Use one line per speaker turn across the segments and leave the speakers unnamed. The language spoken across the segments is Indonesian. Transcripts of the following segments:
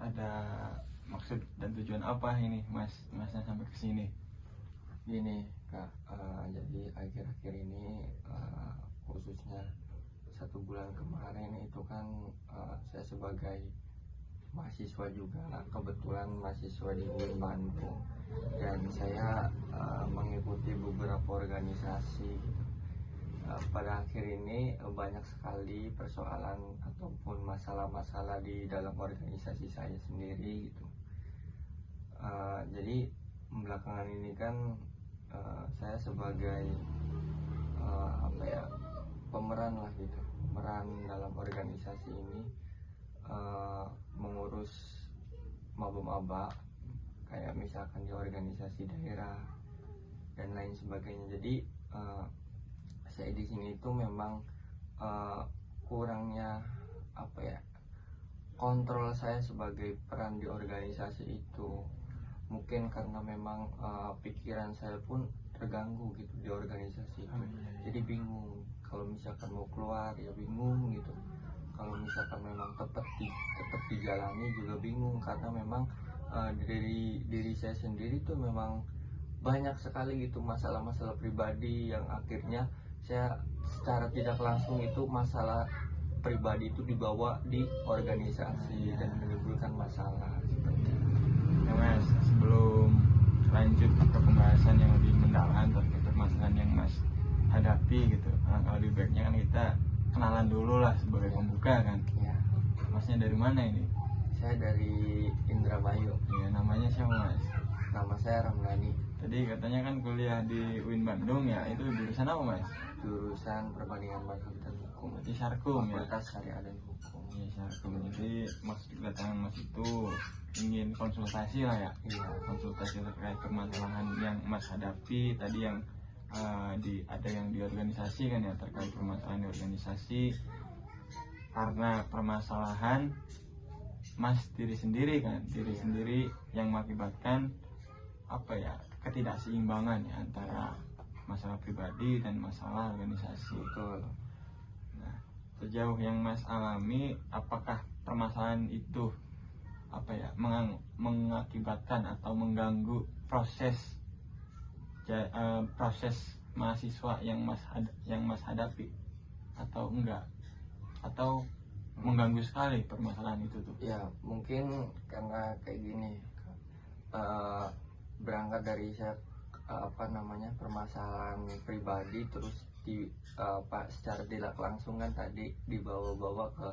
ada maksud dan tujuan apa ini masnya sampai ke sini?
Gini Kak, jadi akhir-akhir ini khususnya 1 bulan kemarin itu kan saya sebagai mahasiswa juga, kebetulan mahasiswa di UIN Bandung, dan saya mengikuti beberapa organisasi gitu. Pada akhir ini banyak sekali persoalan ataupun masalah-masalah di dalam organisasi saya sendiri gitu. Jadi belakangan ini kan saya sebagai pemeran lah gitu, pemeran dalam organisasi ini, mengurus maba-maba kayak misalkan di organisasi daerah dan lain sebagainya. Jadi saya di sini itu memang kurangnya kontrol saya sebagai peran di organisasi itu, mungkin karena memang pikiran saya pun terganggu gitu di organisasi itu. Jadi bingung kalau misalkan mau keluar, ya bingung gitu. Kalau misalkan memang tetap dijalani juga bingung, karena memang dari diri saya sendiri tuh memang banyak sekali gitu masalah-masalah pribadi yang akhirnya saya secara tidak langsung itu masalah pribadi itu dibawa di organisasi dan menimbulkan masalah seperti itu.
Ya Mas, sebelum lanjut ke pembahasan yang lebih mendalam terkait permasalahan yang Mas hadapi gitu, alangkah lebih baiknya kan kita kenalan dulu lah sebagai pembuka kan.
Ya.
Masnya dari mana ini?
Saya dari Indramayu.
Ya, namanya siapa Mas?
Nama saya Ramdhani.
Tadi katanya kan kuliah di UIN Bandung ya, itu jurusan apa Mas?
Jurusan Perbandingan Mazhab dan Hukum.
Berarti Syarkum ya?
Fakultas Syariah dan Hukum.
Iya Syarkum. Jadi maksud kedatangan Mas itu ingin konsultasi lah ya?
Iya.
Konsultasi terkait permasalahan yang Mas hadapi tadi, yang ada yang di organisasi kan ya, terkait permasalahan di organisasi karena permasalahan Mas diri sendiri kan, sendiri yang mengakibatkan ketidakseimbangan ya, antara masalah pribadi dan masalah organisasi.
Betul.
Nah, sejauh yang Mas alami, apakah permasalahan itu mengakibatkan atau mengganggu proses mahasiswa yang Mas hadapi atau enggak, atau mengganggu sekali permasalahan itu tuh?
Ya mungkin karena kayak gini, berangkat dari saya permasalahan pribadi, terus secara tidak langsung kan tadi dibawa-bawa ke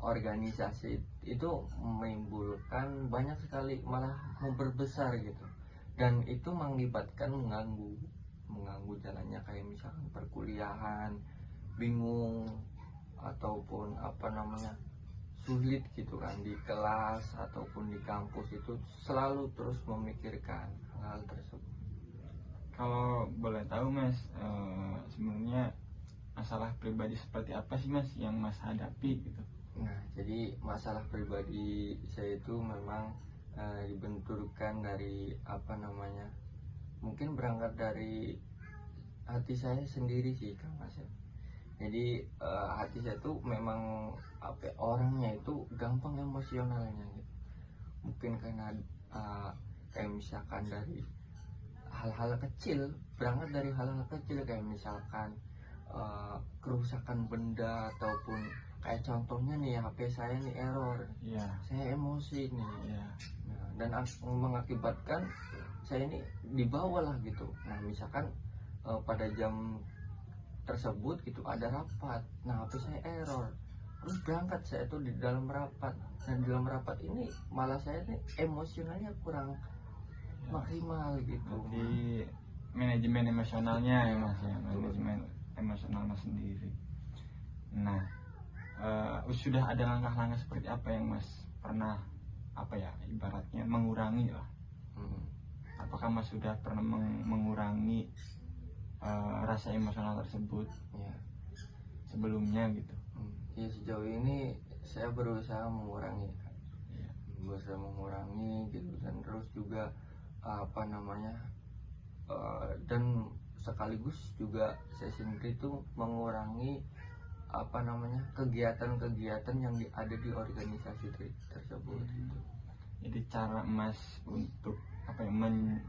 organisasi, itu menimbulkan banyak sekali, malah memperbesar gitu, dan itu mengakibatkan mengganggu jalannya kayak misalkan perkuliahan, bingung ataupun sulit gitu kan di kelas ataupun di kampus, itu selalu terus memikirkan hal tersebut.
Kalau boleh tahu Mas, sebenarnya masalah pribadi seperti apa sih Mas yang Mas hadapi gitu?
Nah, jadi masalah pribadi saya itu memang dibenturkan dari mungkin berangkat dari hati saya sendiri sih Kang Mas. Jadi hati saya tuh memang orangnya itu gampang emosionalnya gitu. Mungkin karena kayak misalkan dari hal-hal kecil, berangkat dari hal-hal kecil kayak misalkan kerusakan benda, ataupun kayak contohnya nih HP saya nih error, saya emosi nih, nah, dan mengakibatkan saya ini dibawa lah gitu. Nah misalkan pada jam tersebut gitu ada rapat, nah HP saya error, terus berangkat saya tuh di dalam rapat, dan di dalam rapat ini malah saya nih emosionalnya kurang maksimal gitu.
Jadi manajemen emosionalnya ya Mas ya, manajemen emosional Mas sendiri. Nah, sudah ada langkah-langkah seperti apa yang Mas pernah ibaratnya mengurangi lah? Apakah Mas sudah pernah mengurangi rasa emosional tersebut
ya
sebelumnya gitu?
Ya sejauh ini saya berusaha mengurangi gitu, dan terus juga dan sekaligus juga saya sendiri tuh mengurangi apa namanya, kegiatan-kegiatan yang ada di organisasi tersebut gitu.
Jadi cara Mas untuk apa ya,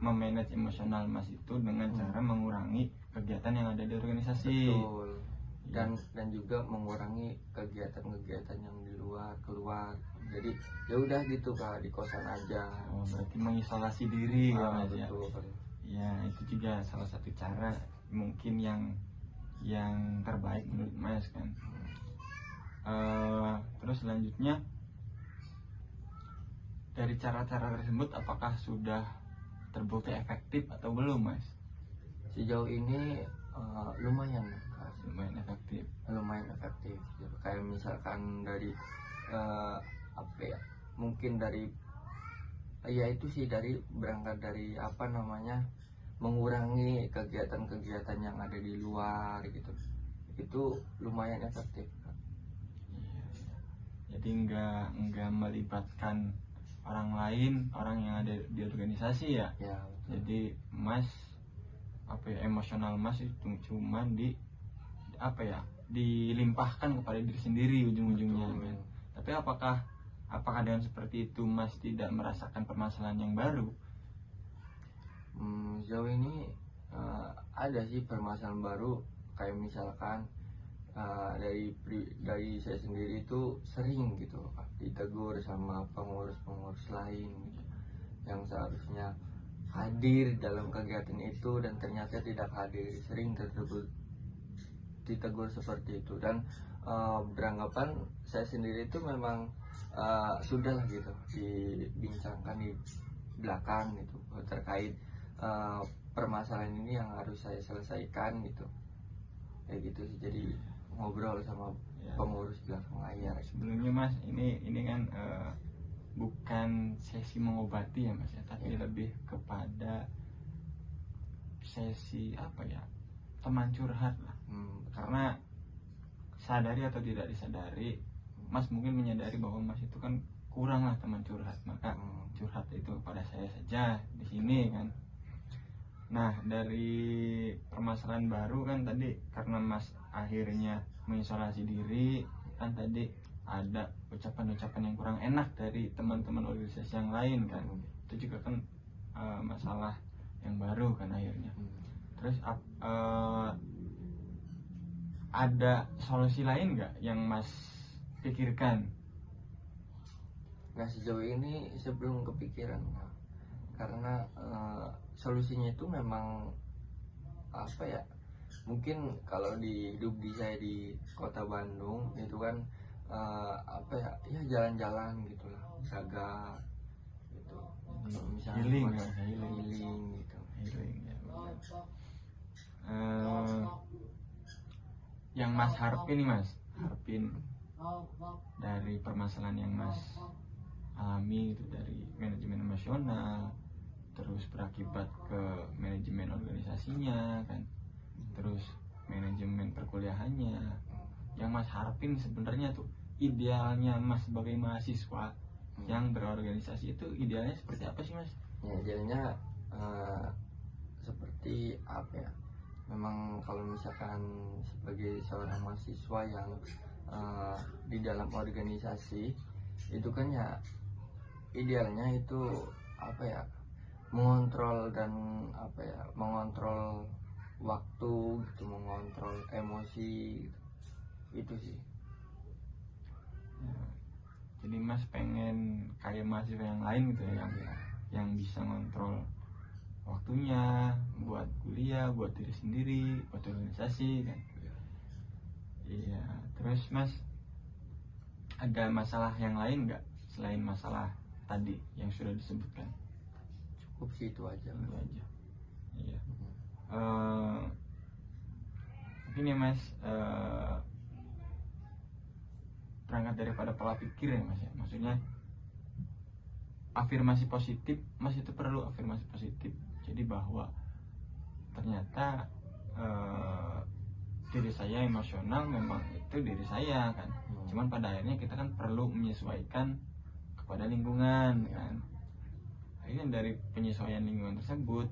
memanage emosional Mas itu dengan cara mengurangi kegiatan yang ada di organisasi.
Betul. Dan juga mengurangi kegiatan-kegiatan yang di luar, keluar. Jadi ya udah gitu Kak, di kosan aja.
Oh, berarti mengisolasi diri ya Mas ya.
Betul.
Ya, itu juga salah satu cara mungkin yang terbaik menurut Mas kan. Terus selanjutnya, dari cara-cara tersebut apakah sudah terbukti efektif atau belum Mas?
Sejauh ini lumayan Kak.
Lumayan efektif.
Gitu. Kayak misalkan dari apa ya, mungkin dari ya itu sih, dari berangkat dari apa namanya, mengurangi kegiatan-kegiatan yang ada di luar gitu, itu lumayan efektif Kak.
Iya. Jadi nggak melibatkan orang lain, orang yang ada di organisasi ya.
Ya,
jadi Mas apa ya, emosional Mas itu cuma dilimpahkan kepada diri sendiri ujung-ujungnya kan. Tapi apakah dengan seperti itu Mas tidak merasakan permasalahan yang baru?
Sejauh ini ada sih permasalahan baru, kayak misalkan dari saya sendiri itu sering gitu Kak, ditegur sama pengurus-pengurus lain gitu, yang seharusnya hadir dalam kegiatan itu dan ternyata tidak hadir, sering ditegur seperti itu. Dan beranggapan saya sendiri itu memang sudah lah gitu dibincangkan di belakang gitu terkait permasalahan ini yang harus saya selesaikan gitu, kayak gitu sih. Jadi ngobrol sama pengurus belakang layar.
Sebelumnya Mas, ini kan bukan sesi mengobati ya Mas ya, tapi lebih kepada sesi apa ya, teman curhat lah. Karena sadari atau tidak disadari, Mas mungkin menyadari bahwa Mas itu kan kurang lah teman curhat, maka curhat itu pada saya saja di sini kan. Nah, dari permasalahan baru kan tadi, karena Mas akhirnya mengisolasi diri kan, tadi ada ucapan-ucapan yang kurang enak dari teman-teman organisasi yang lain kan. Itu juga kan masalah yang baru kan akhirnya. Terus ada solusi lain nggak yang Mas pikirkan?
Nah, sejauh ini sebelum kepikiran, karena solusinya itu memang apa ya, mungkin kalau hidup saya di kota Bandung itu kan apa ya, jalan-jalan gitulah, jaga gitu. Misalnya
Healing
gitu.
Yang Mas harapin nih Mas, dari permasalahan yang Mas alami itu, dari manajemen emosional, terus berakibat ke manajemen organisasinya kan, terus manajemen perkuliahannya, yang Mas harapin sebenarnya tuh idealnya Mas sebagai mahasiswa yang berorganisasi itu idealnya seperti apa sih Mas?
Ya, idealnya seperti apa ya, memang kalau misalkan sebagai seorang mahasiswa yang di dalam organisasi itu kan ya, idealnya itu apa ya, mengontrol waktu gitu, mengontrol emosi gitu. Itu sih.
Jadi Mas pengen kayak mahasiswa yang lain gitu ya, yang bisa ngontrol waktunya buat kuliah, buat diri sendiri, buat organisasi kan. Iya. Terus Mas, ada masalah yang lain nggak selain masalah tadi yang sudah disebutkan?
Cukup sih, itu aja.
Iya. Mungkin ya Mas, berangkat daripada pola pikir ya Mas ya, maksudnya afirmasi positif, Mas itu perlu afirmasi positif. Jadi bahwa ternyata diri saya emosional memang itu diri saya kan, cuman pada akhirnya kita kan perlu menyesuaikan kepada lingkungan kan. Akhirnya dari penyesuaian lingkungan tersebut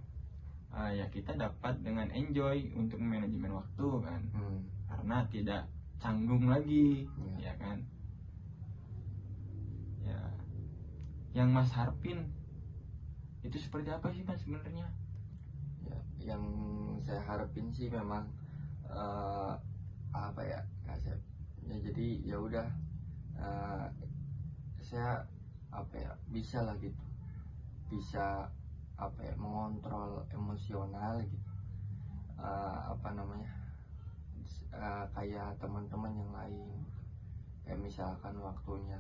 ya kita dapat dengan enjoy untuk manajemen waktu kan, karena tidak canggung lagi,
Iya.
ya kan? Ya, yang Mas harapin itu seperti apa sih Mas sebenarnya?
Ya, yang saya harapin sih memang apa ya, Kak Sep? Ya jadi ya udah, eh, saya apa ya, bisa lah gitu, bisa apa ya, mengontrol emosional gitu. Apa namanya, kayak teman-teman yang lain, kayak misalkan waktunya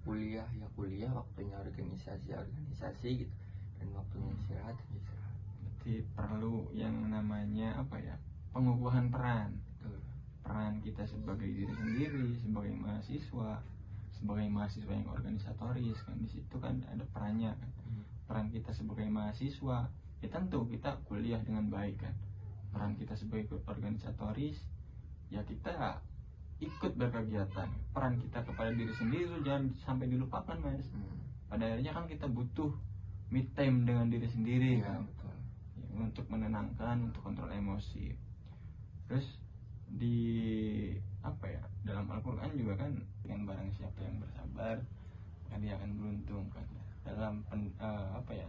kuliah ya kuliah, waktunya organisasi ya organisasi gitu, dan waktunya istirahat ya istirahat.
Berarti perlu yang namanya apa ya, pengukuhan peran.
Betul.
Peran kita sebagai diri sendiri, sebagai mahasiswa yang organisatoris kan, di situ kan ada perannya kan. Peran kita sebagai mahasiswa, ya tentu kita kuliah dengan baik kan. Peran kita sebagai organisatoris, ya kita ikut berkegiatan. Peran kita kepada diri sendiri itu jangan sampai dilupakan Mas. Pada akhirnya kan kita butuh me time dengan diri sendiri
Ya,
kan,
betul.
ya, untuk menenangkan, untuk kontrol emosi. Terus di apa ya, dalam Al-Quran juga kan, dengan barang siapa yang bersabar maka dia akan beruntung kan. Dalam apa ya,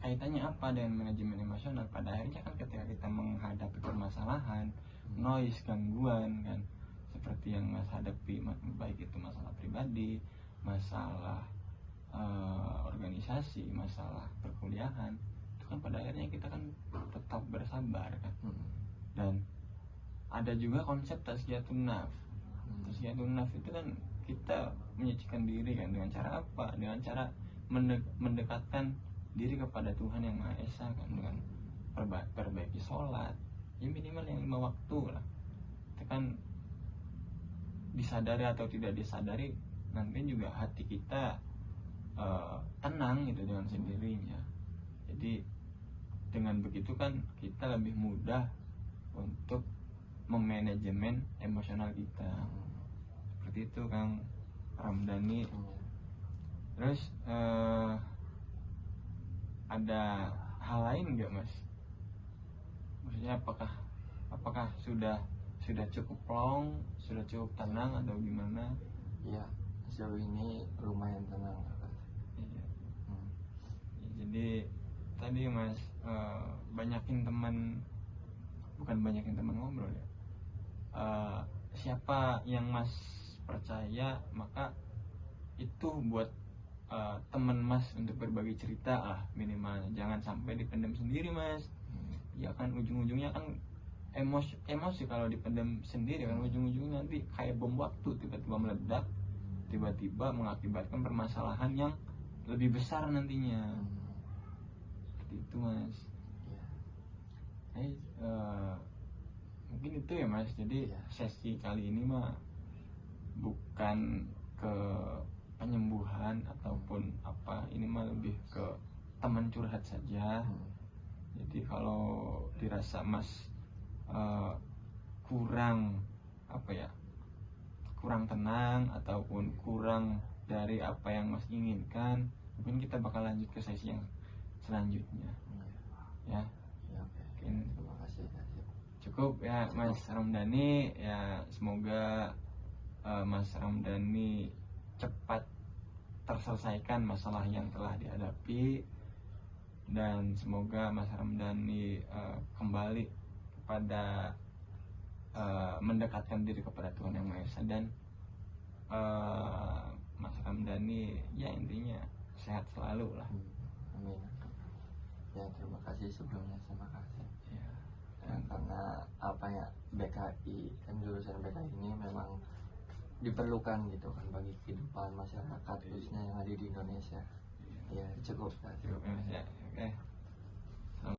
kaitannya apa dengan manajemen emosional? Pada akhirnya kan ketika kita menghadapi permasalahan, noise, gangguan kan, seperti yang Mas hadapi, baik itu masalah pribadi, masalah organisasi, masalah perkuliahan, itu kan pada akhirnya kita kan tetap bersabar kan. Dan ada juga konsep tasghiyatun nafs. Tasghiyatun nafs itu kan kita menyucikan diri kan, dengan cara apa? Dengan cara mendekatkan diri kepada Tuhan yang Maha Esa kan, dengan perbaiki sholat, ya minimal yang 5 waktu lah. Itu kan disadari atau tidak disadari, nanti juga hati kita tenang gitu dengan sendirinya. Jadi dengan begitu kan kita lebih mudah untuk memanajemen emosional kita. Seperti itu Kang Ramdhani. Terus ada hal lain nggak Mas? Maksudnya apakah sudah cukup plong, sudah cukup tenang atau gimana?
Ya, sejauh ini lumayan tenang.
Iya. Ya, jadi tadi Mas, banyakin teman ngobrol ya. Siapa yang Mas percaya, maka itu buat teman Mas untuk berbagi cerita lah minimal. Jangan sampai dipendam sendiri Mas. Ya kan ujung-ujungnya kan emosi kalau dipendam sendiri kan ujung-ujungnya nanti kayak bom waktu, tiba-tiba meledak, tiba-tiba mengakibatkan permasalahan yang lebih besar nantinya. Seperti itu Mas. Mungkin itu ya Mas. Jadi sesi kali ini mah bukan ke penyembuhan ataupun apa, ini mah lebih ke teman curhat saja. Jadi kalau dirasa Mas kurang apa ya, kurang tenang ataupun kurang dari apa yang Mas inginkan, mungkin kita bakal lanjut ke sesi yang selanjutnya ya. Mungkin
Terima kasih.
cukup ya Mas Ramdhani. Ya semoga Mas Ramdhani cepat terselesaikan masalah yang telah dihadapi, dan semoga Mas Ramdhani kembali kepada mendekatkan diri kepada Tuhan Yang Maha Esa, dan Mas Ramdhani ya intinya sehat selalu lah.
Amin. Ya, terima kasih sebelumnya, terima kasih.
Ya.
Karena apa ya, BKI kan, jurusan BKI ini memang diperlukan gitu kan bagi kehidupan masyarakat khususnya yang ada di Indonesia. Ya cukup.
Cukup ya Mas ya. Oke.